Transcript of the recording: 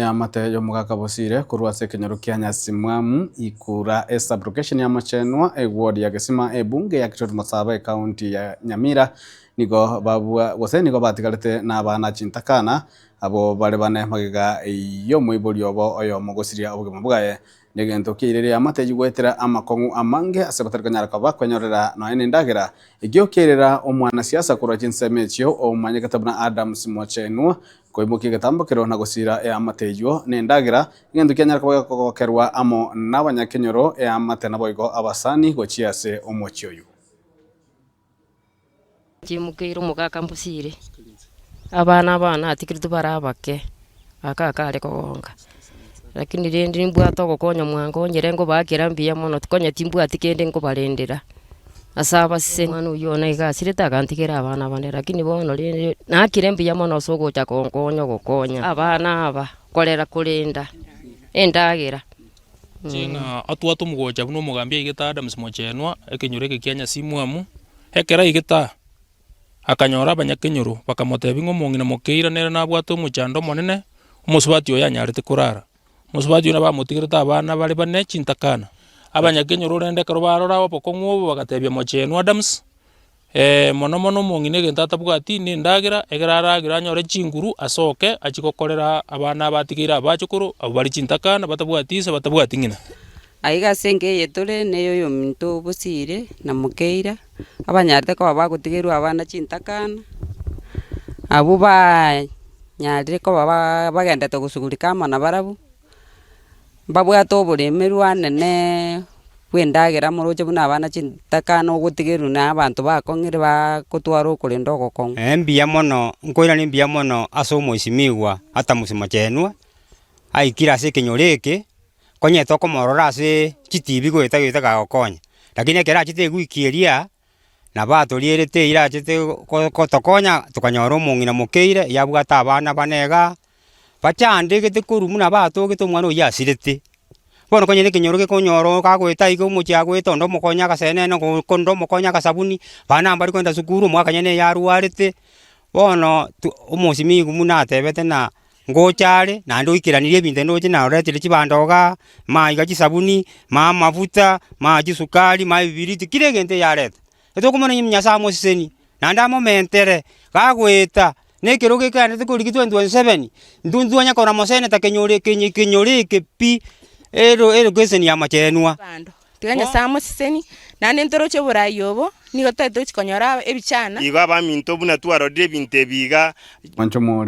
ya mate yo mugaka bosire kurwa se kenyoro kya Nyasimwamu ikura sub-location ya Machenwa ward ya Gesima bunge ya Kitoto Masaba county ya Nyamira nigo babua gose nigo batigarite na bana chintakana abo bale bane magiga yo muiburi obo oyo mugosiria obugema bwaye negento kirire ya mate yigwetera amakongu amange asebatarikanyara kaba kwenyorera no ene ndagera igyokerera omwana siasa kurwa chinsemechyo omanye katabuna Adams Machenwa koimuki gatambokero na gosira ya matejo nendagira ngendo kyanyara kokerwa amo n'abanyakenyoro ya mate naboigo abasani gochiase omochyoyu kimukiro mugaka mbusire abana atikiritu barabake akakare kogonga lakini rindi mbwato gokonya mwango nyerengo bakira mbia mono tikonya timbu atikende ngo barendera asaba sise mwana uyona igasire tagantikira abana bane lakini bono rindi nakire mbia mono sogo cha kongonyo gokonya abana aba kolera kulinda endagira China atwatu mugocha buno mugambia igita Adams Machenwa ekenyureke kya Nyasimwamu ekera igita akanyora abanyakenyoro bakamotebi ngo mongina mokeira nera nabwato muchando monene umusubati oya nyarite kurara musubati ona bamutigirita abana bali bane chintakana abanyakenyoro rende karo barora opoko ng'obo bagatebia Machenwa Adams mono mongine gentata bwati ni ndagira egeraragira nyore chinguru asoke achikokorera abana batigira abachukuru abo bali chintakana batabwatisa batabwati ngina aiga senge yetore neyo yo minto busire na mukeira abanyarite ko bagutigirwa abana chintakana abo ba nyarire ko bagenda to gusugurika amana barabu babwato buremerwa nene wendagira muroje buna abana chintakana ogutigiru na abantu bakongire bakutwara okulinda ogokong mbia mono nkoira ni mbia mono aso moisimigwa ata Machenwa aikira se kenyoreke konye toko morora ase chitibi gweta gagokonya lakini ekera chite gwikiria na batolierete ira chite kotokonya tukanyora omong'ina mokeire yabwata abana banega bachande gete kurumu na bato gete omwana oya asirete bono konye ne kenyoro gekonyoro kagweta igo omochia gweta ondo mokonya gasene no kondo mokonya gasabuni bana mbari kwenda sukuru mwaka nyene yarwarete bono omosimigu muna atebete na ngochare nando ikiranirie ebinto ndoche na oretire chibandoga maiga chisabuni mafuta chisukari bibiriti kire gente yareta etokomona nyimnyasa amosiseni nanda momentere gagweta nekero gekane tekorigi 2027 ndunzuanya kora mosene takenyoreke pi ero kweseni ya Machenwa bando tiganya samo siseni nane ntoroche burayobo nigo teto chikonyora ebichana iga ba minto buna twaro de binte biga mancho mo